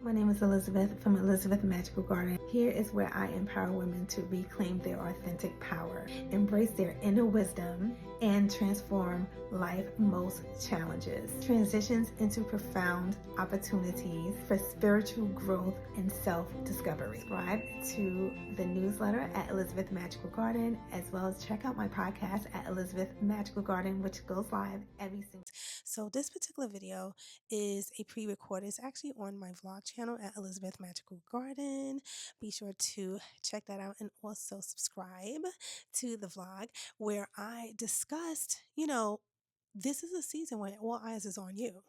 My name is Elizabeth from Elizabeth Magical Garden. Here is where I empower women to reclaim their authentic power, embrace their inner wisdom, and transform life's most challenges. Transitions into profound opportunities for spiritual growth and self-discovery. Subscribe to the newsletter at Elizabeth Magical Garden, as well as check out my podcast at Elizabeth Magical Garden, which goes live every single. So this particular video is a pre-recorded. It's actually on my vlog channel at Elizabeth Magical Garden. Be sure to check that out and also subscribe to the vlog where I discussed, this is a season when all eyes is on you.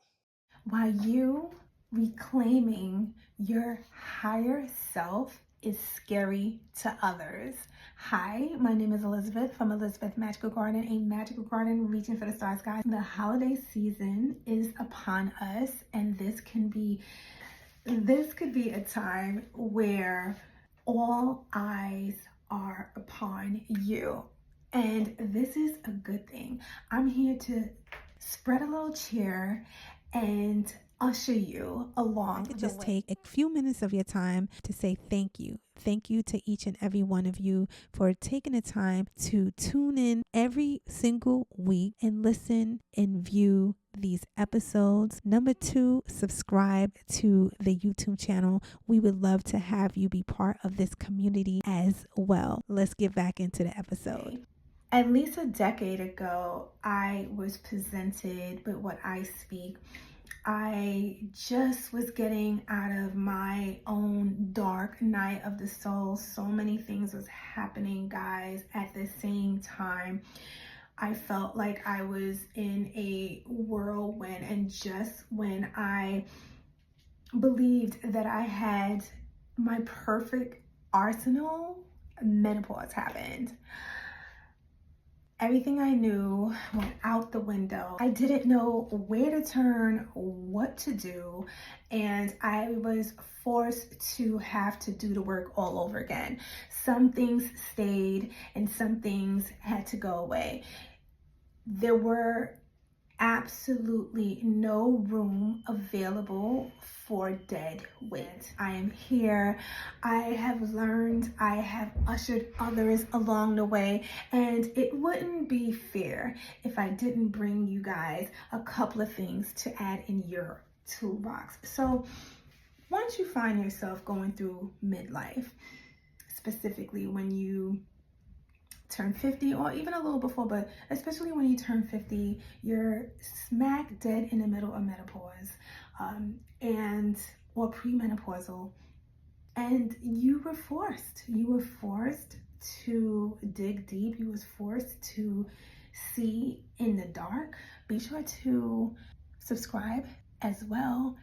While you reclaiming your higher self is scary to others. Hi, my name is Elizabeth from Elizabeth Magical Garden, a magical garden reaching for the stars, guys. The holiday season is upon us, and this could be a time where all eyes are upon you. And this is a good thing. I'm here to spread a little cheer and usher you along. Just take a few minutes of your time to say thank you. Thank you to each and every one of you for taking the time to tune in every single week and listen and view these episodes. Number 2, subscribe to the YouTube channel. We would love to have you be part of this community as well. Let's get back into the episode. At least a decade ago, I was presented with what I speak. I just was getting out of my own dark night of the soul. So many things was happening, guys, at the same time. I felt like I was in a whirlwind, and just when I believed that I had my perfect arsenal, menopause happened. Everything I knew went out the window. I didn't know where to turn, what to do, and I was forced to have to do the work all over again. Some things stayed and some things had to go away. There were absolutely no room available for dead weight. I am here. I have learned, I have ushered others along the way, and it wouldn't be fair if I didn't bring you guys a couple of things to add in your toolbox. So once you find yourself going through midlife, specifically when you turn 50 or even a little before, but especially when you turn 50, you're smack dead in the middle of menopause or premenopausal, and you were forced to dig deep. You was forced to see in the dark. Be sure to subscribe as well.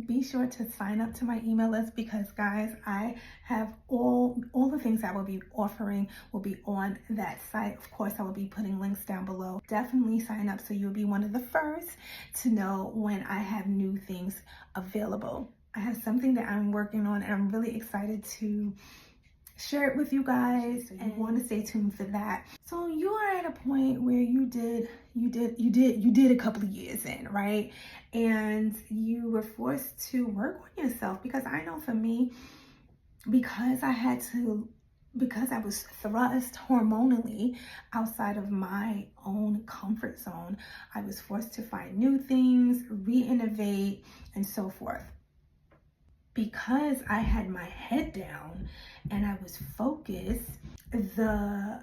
Be sure to sign up to my email list, because guys, I have all the things I will be offering will be on that site. Of course, I will be putting links down below. Definitely sign up so you'll be one of the first to know when I have new things available. I have something that I'm working on, and I'm really excited to share it with you guys, and want to stay tuned for that. So you are at a point where you did a couple of years in, right? And you were forced to work on yourself, because I know for me, because I was thrust hormonally outside of my own comfort zone, I was forced to find new things, re-innovate, and so forth. Because I had my head down and I was focused, the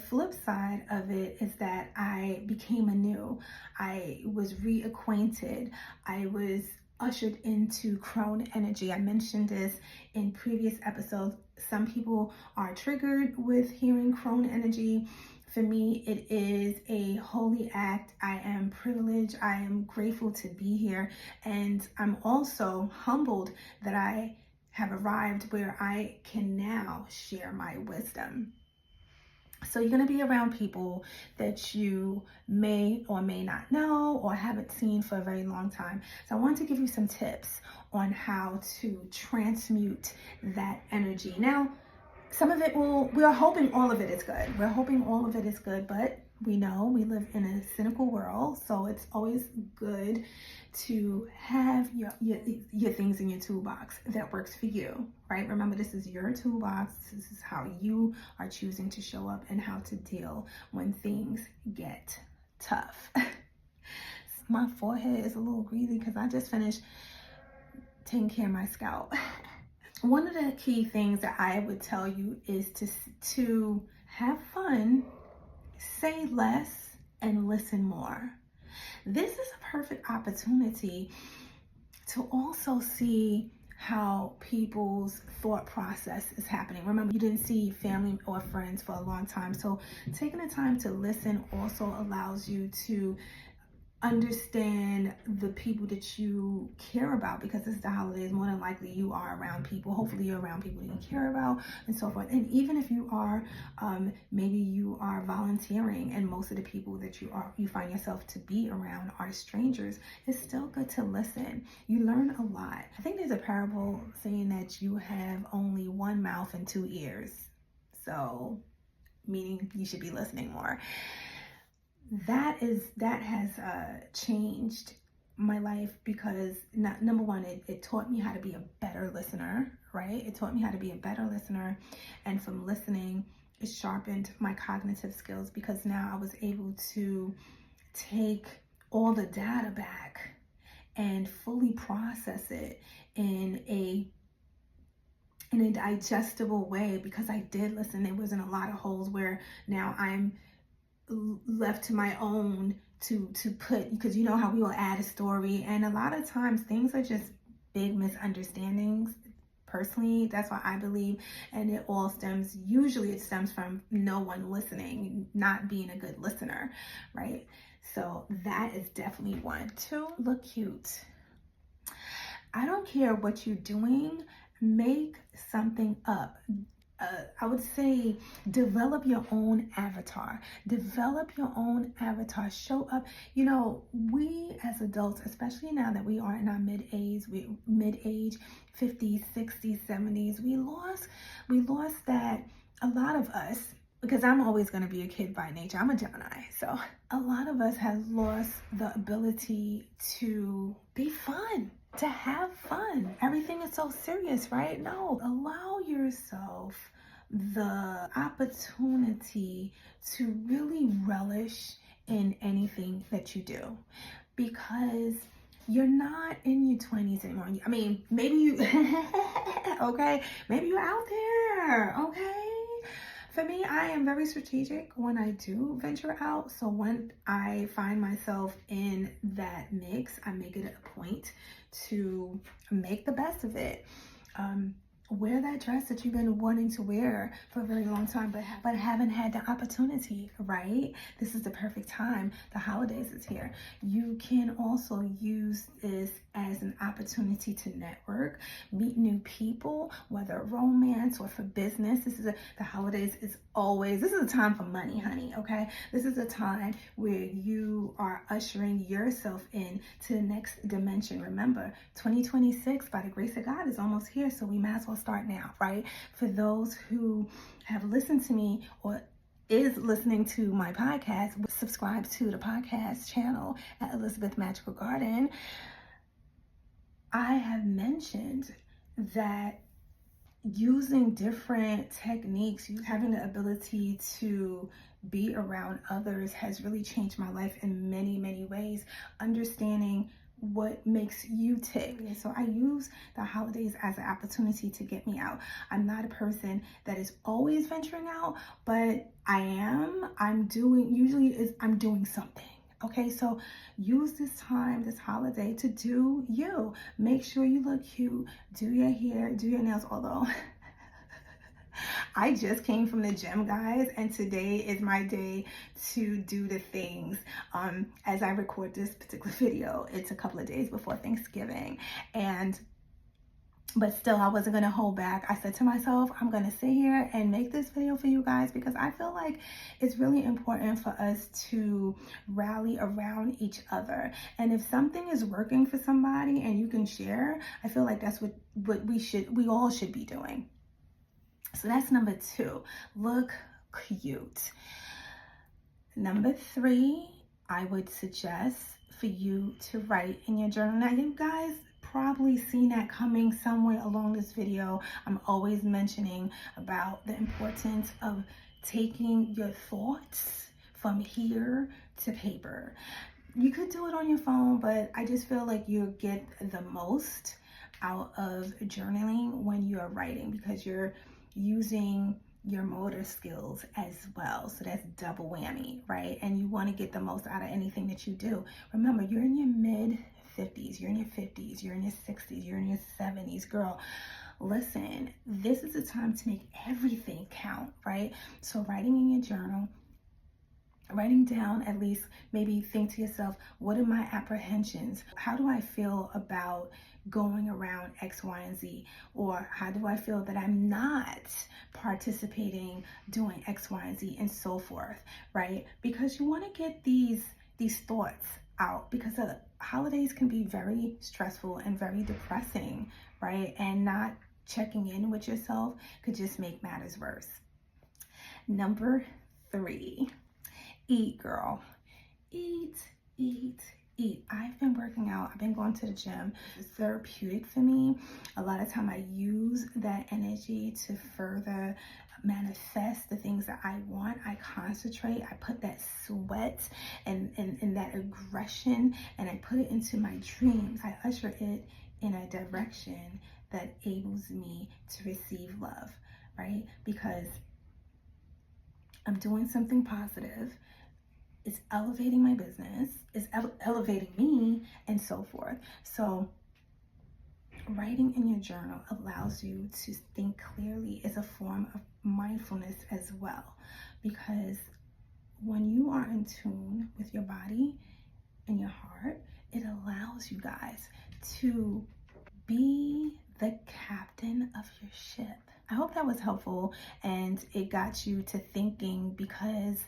flip side of it is that I became anew. I was reacquainted. I was ushered into crone energy. I mentioned this in previous episodes. Some people are triggered with hearing crone energy. For me, it is a holy act. I am privileged. I am grateful to be here. And I'm also humbled that I have arrived where I can now share my wisdom. So you're going to be around people that you may or may not know or haven't seen for a very long time. So I want to give you some tips on how to transmute that energy. Now, some of it we are hoping all of it is good. We're hoping all of it is good, but We know we live in a cynical world, so it's always good to have your things in your toolbox that works for you, right? Remember, this is your toolbox. This is how you are choosing to show up and how to deal when things get tough. My forehead is a little greasy because I just finished taking care of my scalp. One of the key things that I would tell you is to have fun, say less, and listen more. This is a perfect opportunity to also see how people's thought process is happening. Remember, you didn't see family or friends for a long time, so taking the time to listen also allows you to understand the people that you care about, because it's the holidays. More than likely you are around people, hopefully you're around people that you care about, and so forth. And even if you are maybe you are volunteering and most of the people that you find yourself to be around are strangers, it's still good to listen. You learn a lot. I think there's a parable saying that you have only one mouth and two ears, so meaning you should be listening more. That has changed my life, because number one, it taught me how to be a better listener, right? It taught me how to be a better listener, and from listening, it sharpened my cognitive skills, because now I was able to take all the data back and fully process it in a digestible way, because I did listen. There wasn't a lot of holes where now I'm left to my own to put, because you know how we will add a story, and a lot of times things are just big misunderstandings. Personally, that's what I believe, and it stems from no one listening, not being a good listener, right? So that is definitely one. Two, look cute. I don't care what you're doing, make something up. I would say develop your own avatar. Develop your own avatar. Show up. You know, we as adults, especially now that we are in our mid-age, 50s, 60s, 70s, we lost that. A lot of us, because I'm always going to be a kid by nature. I'm a Gemini. So a lot of us have lost the ability to be fun, to have fun. Everything is so serious, right? No, allow yourself the opportunity to really relish in anything that you do, because you're not in your 20s anymore. I mean, maybe you, okay, maybe you're out there, okay? For me, I am very strategic when I do venture out. So when I find myself in that mix, I make it a point to make the best of it. Wear that dress that you've been wanting to wear for a very long time, but haven't had the opportunity, right? This is the perfect time. The holidays is here. You can also use this as an opportunity to network, meet new people, whether romance or for business. The holidays is this is a time for money, honey, okay? This is a time where you are ushering yourself in to the next dimension. Remember, 2026, by the grace of God, is almost here, so we might as well start now, right? For those who have listened to me or is listening to my podcast, subscribe to the podcast channel at Elizabeth Magical Garden. I have mentioned that using different techniques, having the ability to be around others has really changed my life in many, many ways. Understanding what makes you tick. So I use the holidays as an opportunity to get me out. I'm not a person that is always venturing out, but I'm doing something. Okay, so use this time, this holiday, to do you. Make sure you look cute, do your hair, do your nails, although I just came from the gym, guys, and today is my day to do the things. As I record this particular video, it's a couple of days before Thanksgiving, but still, I wasn't going to hold back. I said to myself, I'm going to sit here and make this video for you guys, because I feel like it's really important for us to rally around each other. And if something is working for somebody and you can share, I feel like that's what we all should be doing. So that's number two. Look cute. Number 3, I would suggest for you to write in your journal. Now, you guys probably seen that coming somewhere along this video. I'm always mentioning about the importance of taking your thoughts from here to paper. You could do it on your phone, but I just feel like you'll get the most out of journaling when you're writing, because you're using your motor skills as well. So that's double whammy, right? And you want to get the most out of anything that you do. Remember, you're in your mid 50s, you're in your 50s, you're in your 60s, you're in your 70s. Girl, listen, this is a time to make everything count, right? So writing in your journal, writing down, at least maybe think to yourself, what are my apprehensions? How do I feel about going around X, Y, and Z? Or how do I feel that I'm not participating doing X, Y, and Z, and so forth, right? Because you want to get these thoughts out, because the holidays can be very stressful and very depressing, right? And not checking in with yourself could just make matters worse. Number 3, eat, girl. Eat, eat, eat. I've been working out. I've been going to the gym. It's therapeutic for me. A lot of time I use that energy to further manifest the things that I want. I concentrate. I put that sweat and that aggression, and I put it into my dreams. I usher it in a direction that enables me to receive love, right? Because I'm doing something positive. It's elevating my business, it's elevating me, and so forth. So writing in your journal allows you to think clearly. It's a form of mindfulness as well, because when you are in tune with your body and your heart, it allows you guys to be the captain of your ship. I hope that was helpful and it got you to thinking, because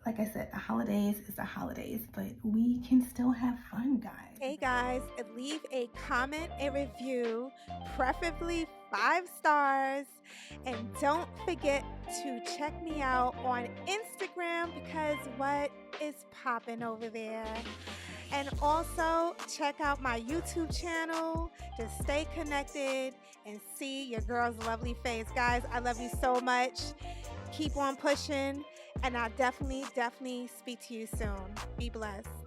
like I said, the holidays is the holidays, but we can still have fun, guys. Hey guys, leave a comment, a review, preferably 5 stars. And don't forget to check me out on Instagram, because what is popping over there? And also check out my YouTube channel to stay connected and see your girl's lovely face. Guys, I love you so much. Keep on pushing, and I'll definitely speak to you soon. Be blessed.